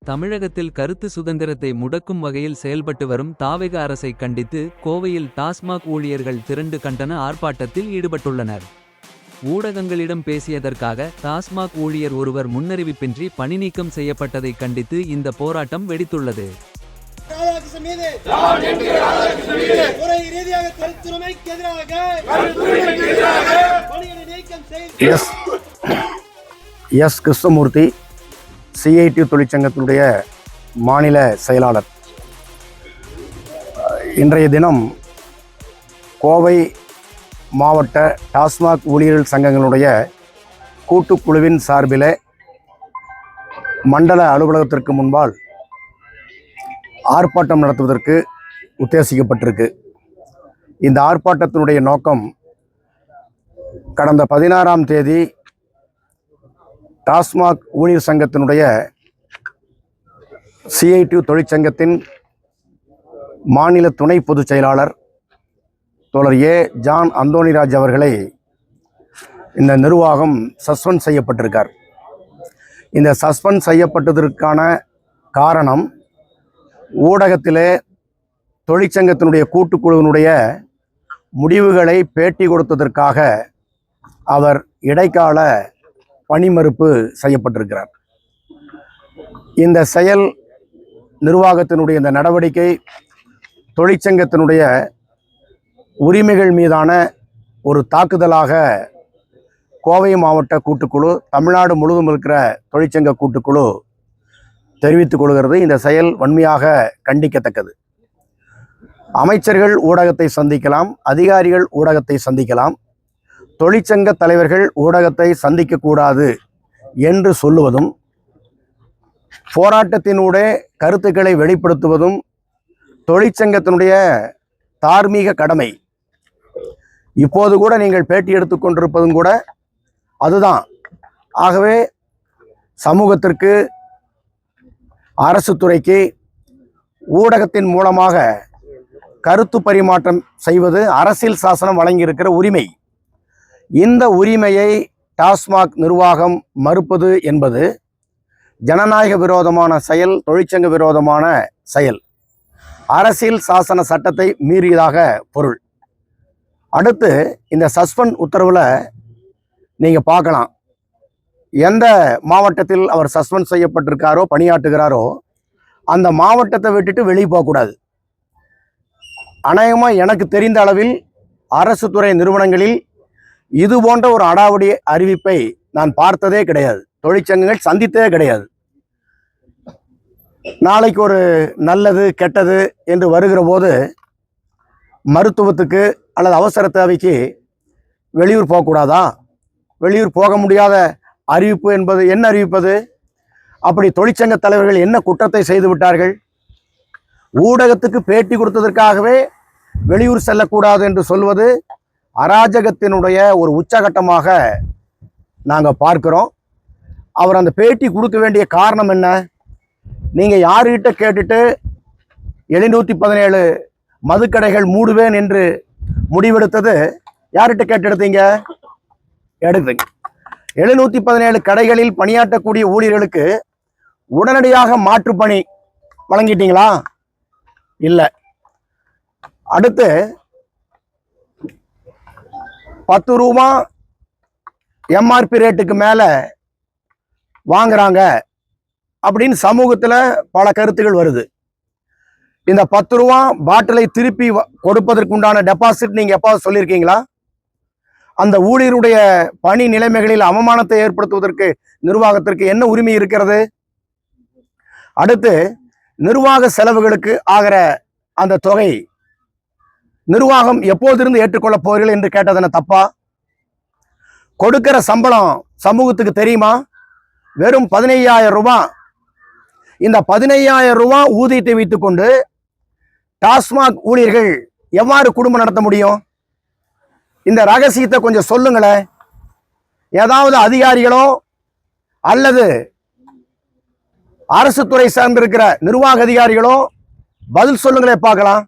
தமிழகத்தில் கருத்து சுதந்திரத்தை முடக்கும் வகையில் செயல்பட்டு வரும் தாவேக அரசை கண்டித்து கோவையில் டாஸ்மாக் ஊழியர்கள் திரண்டு கண்டன ஆர்ப்பாட்டத்தில் ஈடுபட்டுள்ளனர். ஊடகங்களிடம் பேசியதற்காக டாஸ்மாக் ஊழியர் ஒருவர் முன்னறிவிப்பின்றி பணிநீக்கம் செய்யப்பட்டதை கண்டித்து இந்த போராட்டம் வெடித்துள்ளது. எஸ் கிருஷ்ணமூர்த்தி, சிஐடி தொழிற்சங்கத்தினுடைய மாநில செயலாளர். இன்றைய தினம் கோவை மாவட்ட டாஸ்மாக் ஊழியர்கள் சங்கங்களுடைய கூட்டுக்குழுவின் சார்பில் மண்டல அலுவலகத்திற்கு முன்பால் ஆர்ப்பாட்டம் நடத்துவதற்கு உத்தேசிக்கப்பட்டிருக்கு. இந்த ஆர்ப்பாட்டத்தினுடைய நோக்கம், கடந்த 16ஆம் தேதி டாஸ்மாக் ஊழியர் சங்கத்தினுடைய சிஐடி தொழிற்சங்கத்தின் மாநில துணை பொதுச் செயலாளர் தோழர் ஜான் அந்தோணிராஜ் அவர்களை இந்த நிர்வாகம் சஸ்பெண்ட் செய்யப்பட்டிருக்கார். இந்த சஸ்பெண்ட் செய்யப்பட்டதற்கான காரணம், ஊடகத்திலே தொழிற்சங்கத்தினுடைய கூட்டுக்குழுவினுடைய முடிவுகளை பேட்டி கொடுத்ததற்காக அவர் இடைக்கால பணி மறுப்பு செய்யப்பட்டிருக்கிறார். இந்த செயல், நிர்வாகத்தினுடைய இந்த நடவடிக்கை தொழிற்சங்கத்தினுடைய உரிமைகள் மீதான ஒரு தாக்குதலாக கோவை மாவட்ட கூட்டுக்குழு, தமிழ்நாடு முழுவதும் இருக்கிற தொழிற்சங்க கூட்டுக்குழு தெரிவித்துக் கொள்கிறது. இந்த செயல் வன்மையாக கண்டிக்கத்தக்கது. அமைச்சர்கள் ஊடகத்தை சந்திக்கலாம், அதிகாரிகள் ஊடகத்தை சந்திக்கலாம், தொழிற்சங்க தலைவர்கள் ஊடகத்தை சந்திக்கக்கூடாது என்று சொல்லுவதும், போராட்டத்தினுடைய கருத்துக்களை வெளிப்படுத்துவதும் தொழிற்சங்கத்தினுடைய தார்மீக கடமை. இப்போது கூட நீங்கள் பேட்டி எடுத்துக்கொண்டிருப்பதும் கூட அதுதான். ஆகவே சமூகத்திற்கு, அரசு துறைக்கு ஊடகத்தின் மூலமாக கருத்து பரிமாற்றம் செய்வது அரசியல் சாசனம் வழங்கியிருக்கிற உரிமை. இந்த உரிமையை டாஸ்மாக் நிர்வாகம் மறுப்பது என்பது ஜனநாயக விரோதமான செயல், தொழிற்சங்க விரோதமான செயல், அரசியல் சாசன சட்டத்தை மீறியதாக பொருள். அடுத்து, இந்த சஸ்பெண்ட் உத்தரவில் நீங்கள் பார்க்கலாம், எந்த மாவட்டத்தில் அவர் சஸ்பெண்ட் செய்யப்பட்டிருக்காரோ, பணியாற்றுகிறாரோ, அந்த மாவட்டத்தை விட்டுட்டு வெளியே போகக்கூடாது. அநேகமாக எனக்கு தெரிந்த அளவில் அரசு துறை நிறுவனங்களில் இது போன்ற ஒரு அடாவடி அறிவிப்பை நான் பார்த்ததே கிடையாது, தொழிற்சங்கங்கள் சந்தித்ததே கிடையாது. நாளைக்கு ஒரு நல்லது கெட்டது என்று வருகிற போது மருத்துவத்துக்கு அல்லது அவசர தேவைக்கு வெளியூர் போகக்கூடாதா? வெளியூர் போக முடியாத அறிவிப்பு என்பது என்ன அறிவிப்பது? அப்படி தொழிற்சங்க தலைவர்கள் என்ன குற்றத்தை செய்து விட்டார்கள்? ஊடகத்துக்கு பேட்டி கொடுத்ததற்காகவே வெளியூர் செல்லக்கூடாது என்று சொல்வது அராஜகத்தினுடைய ஒரு உச்சகட்டமாக நாங்கள் பார்க்கிறோம். அவர் அந்த பேட்டி கொடுக்க வேண்டிய காரணம் என்ன? நீங்கள் யாருக்கிட்ட கேட்டுட்டு 717 மதுக்கடைகள் மூடுவேன் என்று முடிவெடுத்தது யார்கிட்ட கேட்டு எடுத்தீங்க? 717 கடைகளில் பணியாற்றக்கூடிய ஊழியர்களுக்கு உடனடியாக மாற்று பணி வழங்கிட்டீங்களா? இல்லை. அடுத்து 10 ரூபா எம்ஆர்பி ரேட்டுக்கு மேலே வாங்குறாங்க அப்படின்னு சமூகத்தில் பல கருத்துகள் வருது. இந்த 10 ரூபா பாட்டிலை திருப்பி கொடுப்பதற்குண்டான டெபாசிட் நீங்கள் எப்போ சொல்லியிருக்கீங்களா? அந்த ஊழியருடைய பணி நிலைமைகளில் அவமானத்தை ஏற்படுத்துவதற்கு நிர்வாகத்திற்கு என்ன உரிமை இருக்கிறது? அடுத்து, நிர்வாக செலவுகளுக்கு ஆகிற அந்த தொகை நிர்வாகம் எப்போதிருந்து ஏற்றுக்கொள்ள போகிறீர்கள் என்று கேட்டதன தப்பா? கொடுக்கிற சம்பளம் சமூகத்துக்கு தெரியுமா? வெறும் 15,000 ரூபாய். இந்த 15,000 ரூபாய் ஊதியத்தை வைத்துக்கொண்டு டாஸ்மாக் ஊழியர்கள் எவ்வாறு குடும்பம் நடத்த முடியும்? இந்த ரகசியத்தை கொஞ்சம் சொல்லுங்களேன். ஏதாவது அதிகாரிகளோ அல்லது அரசு துறை சார்ந்திருக்கிற நிர்வாக அதிகாரிகளோ பதில் சொல்லுங்களே பார்க்கலாம்.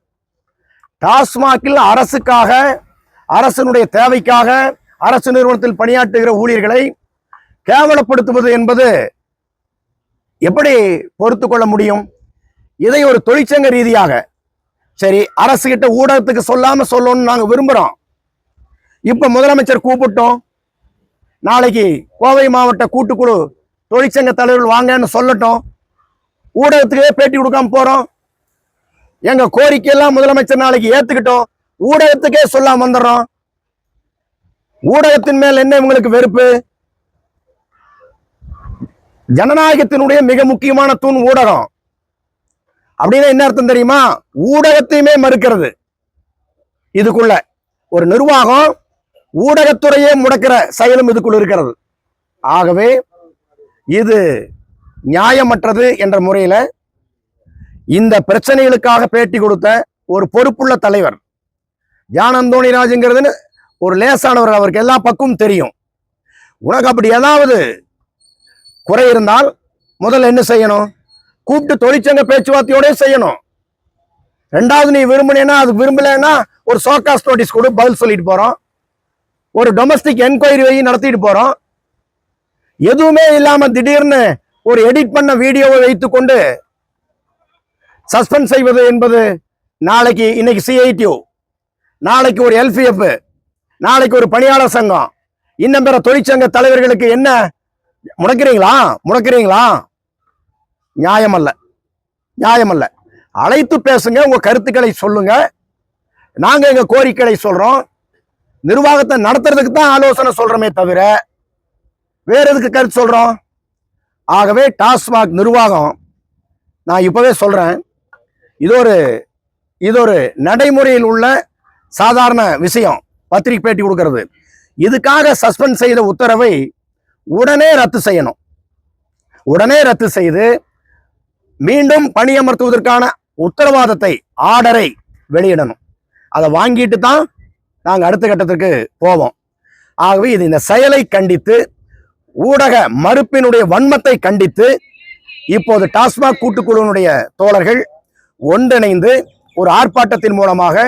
டாஸ்மாகில் அரசுக்காக, அரசனுடைய தேவைக்காக அரசு நிறுவனத்தில் பணியாற்றுகிற ஊழியர்களை கேவலப்படுத்துவது என்பது எப்படி பொறுத்து கொள்ள முடியும்? இதை ஒரு தொழிற்சங்க ரீதியாக சரி அரசு கிட்ட ஊடகத்துக்கு சொல்லாம சொல்லணும்னு நாங்க விரும்புறோம். இப்ப முதலமைச்சர் கூப்பிட்டோம், நாளைக்கு கோவை மாவட்ட கூட்டுக்குழு தொழிற்சங்க தலைவர்கள் வாங்கன்னு சொல்லட்டும், ஊடகத்துக்கே பேட்டி கொடுக்காம போறோம். எங்க கோரிக்கையெல்லாம் முதலமைச்சர் நாளைக்கு ஏத்துக்கிட்டோம், ஊடகத்துக்கே சொல்லாம வந்துடுறோம். ஊடகத்தின் மேல் என்ன உங்களுக்கு வெறுப்பு? ஜனநாயகத்தினுடைய மிக முக்கியமான தூண் ஊடகம். அப்படின்னா என்ன அர்த்தம் தெரியுமா? ஊடகத்தையுமே மறுக்கிறது. இதுக்குள்ள ஒரு நிர்வாகம் ஊடகத்துறையே முடக்கிற செயலும் இதுக்குள்ள இருக்கிறது. ஆகவே இது நியாயமற்றது என்ற முறையில இந்த பிரச்சனைகளுக்காக பேட்டி கொடுத்த ஒரு பொறுப்புள்ள தலைவர் ஜான் அந்தோணி ராஜுங்கிறது ஒரு லேசானவர், அவருக்கு எல்லா பக்கமும் தெரியும். உனக்கு அப்படி ஏதாவது குறை இருந்தால் முதல்ல என்ன செய்யணும்? கூப்பிட்டு தொழிற்சங்க பேச்சுவார்த்தையோட செய்யணும். ரெண்டாவது, நீ விரும்பினேன்னா அது விரும்பலைன்னா ஒரு ஷோகாஸ் நோட்டீஸ் கூட பதில் சொல்லிட்டு போறோம், ஒரு டொமஸ்டிக் என்கொயரி நடத்திட்டு போறோம். எதுவுமே இல்லாம திடீர்னு ஒரு எடிட் பண்ண வீடியோவை வைத்துக்கொண்டு சஸ்பெண்ட் செய்வது என்பது நாளைக்கு இன்னைக்கு சிஐடியு, நாளைக்கு ஒரு எல்பிஎஃப், நாளைக்கு ஒரு பணியாளர் சங்கம், இன்னும் பிற தொழிற்சங்க தலைவர்களுக்கு என்ன முடக்கிறீங்களா? நியாயமல்ல, நியாயமல்ல. அழைத்து பேசுங்க, உங்க கருத்துக்களை சொல்லுங்க. நாங்க எங்க கோரிக்கைகளை சொல்றோம். நிர்வாகத்தை நடத்துறதுக்கு தான் ஆலோசனை சொல்றோமே தவிர வேற எதுக்கு கருத்து சொல்றோம்? ஆகவே டாஸ்மாக் நிர்வாகம், நான் இப்பவே சொல்றேன், இது ஒரு நடைமுறையில் உள்ள சாதாரண விஷயம். பத்திரிகை பேட்டி கொடுக்கிறது, இதுக்காக சஸ்பெண்ட் செய்த உத்தரவை உடனே ரத்து செய்யணும். உடனே ரத்து செய்து மீண்டும் பணியமர்த்துவதற்கான உத்தரவாதத்தை, ஆர்டரை வெளியிடணும். அதை வாங்கிட்டு தான் நாங்கள் அடுத்த கட்டத்திற்கு போவோம். ஆகவே இது இந்த செயலை கண்டித்து, ஊடக மறுப்பினுடைய வன்மத்தை கண்டித்து இப்போது டாஸ்மாக் கூட்டுக்குழுவினுடைய தோழர்கள் ஒன்றிணைந்து ஒரு ஆர்ப்பாட்டத்தின் மூலமாக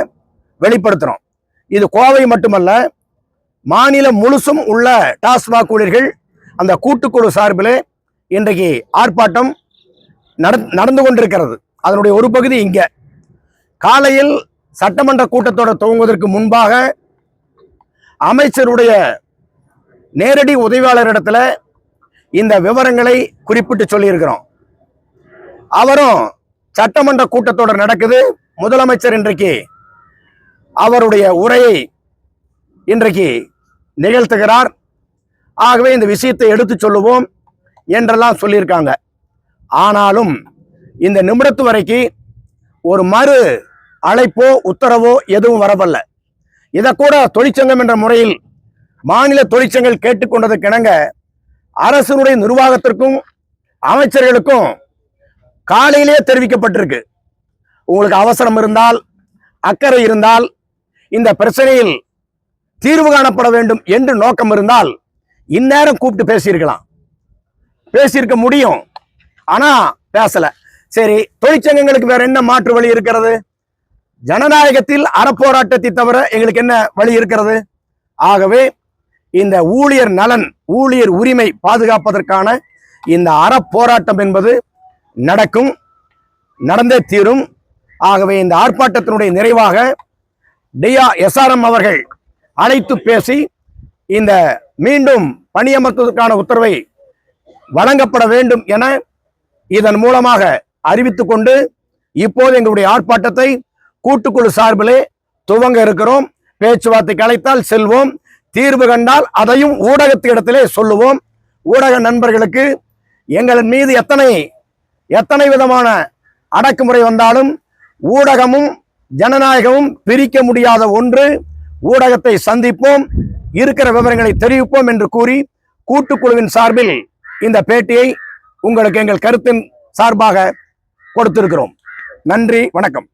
வெளிப்படுத்துறோம். இது கோவை மட்டுமல்ல, மாநிலம் முழுசும் உள்ள டாஸ்மாக் ஊழியர்கள் அந்த கூட்டுக்குழு சார்பில் இன்றைக்கு ஆர்ப்பாட்டம் நடந்து கொண்டிருக்கிறது. அதனுடைய ஒரு பகுதி இங்க காலையில் சட்டமன்ற கூட்டத்தொடர் துவங்குவதற்கு முன்பாக அமைச்சருடைய நேரடி உதவியாளரிடத்துல இந்த விவரங்களை குறிப்பிட்டு சொல்லியிருக்கிறோம். அவரும் சட்டமன்ற கூட்டத்தொடர் நடக்குது, முதலமைச்சர் இன்றைக்கு அவருடைய உரையை இன்றைக்கு நிகழ்த்துகிறார். ஆகவே இந்த விஷயத்தை எடுத்து சொல்லுவோம் என்றெல்லாம் சொல்லியிருக்காங்க. ஆனாலும் இந்த நிமிடத்து வரைக்கும் ஒரு மறு அழைப்போ உத்தரவோ எதுவும் வரவில்ல. இதை கூட தொழிற்சங்கம் என்ற முறையில் மாநில தொழிற்சங்கங்கள் கேட்டுக்கொண்டதற்கிணங்க அரசினுடைய நிர்வாகத்திற்கும் அமைச்சர்களுக்கும் காலையிலேயே தெரிவிக்கப்பட்டிருக்கு. உங்களுக்கு அவசரம் இருந்தால், அக்கறை இருந்தால், இந்த பிரச்சனையில் தீர்வு காணப்பட வேண்டும் என்று நோக்கம் இருந்தால் இந்நேரம் கூப்பிட்டு பேசியிருக்க முடியும். ஆனா பேசல. சரி, தொழிற்சங்கங்களுக்கு வேற என்ன மாற்று வழி இருக்கிறது? ஜனநாயகத்தில் அறப்போராட்டத்தை தவிர எங்களுக்கு என்ன வழி இருக்கிறது? ஆகவே இந்த ஊழியர் நலன், ஊழியர் உரிமை பாதுகாப்பதற்கான இந்த அறப்போராட்டம் என்பது நடந்தே தீரும். ஆகவே இந்த ஆர்ப்பாட்டத்தினுடைய நிறைவாக SRM அவர்கள் அழைத்து பேசி இந்த மீண்டும் பணியமர்த்துவதற்கான உத்தரவை வழங்கப்பட வேண்டும் என இதன் மூலமாக அறிவித்துக் கொண்டு இப்போது எங்களுடைய ஆர்ப்பாட்டத்தை கூட்டுக்குழு சார்பிலே துவங்க இருக்கிறோம். பேச்சுவார்த்தைக்கு அழைத்தால் செல்வோம், தீர்வு கண்டால் அதையும் ஊடகத்திடத்திலே சொல்லுவோம். ஊடக நண்பர்களுக்கு எங்களின் மீது எத்தனை விதமான அடக்குமுறை வந்தாலும் ஊடகமும் ஜனநாயகமும் பிரிக்க முடியாத ஒன்று. ஊடகத்தை சந்திப்போம், இருக்கிற விவரங்களை தெரிவிப்போம் என்று கூறி கூட்டுக்குழுவின் சார்பில் இந்த பேட்டியை உங்களுக்கு எங்கள் கருத்தின் சார்பாக கொடுத்திருக்கிறோம். நன்றி, வணக்கம்.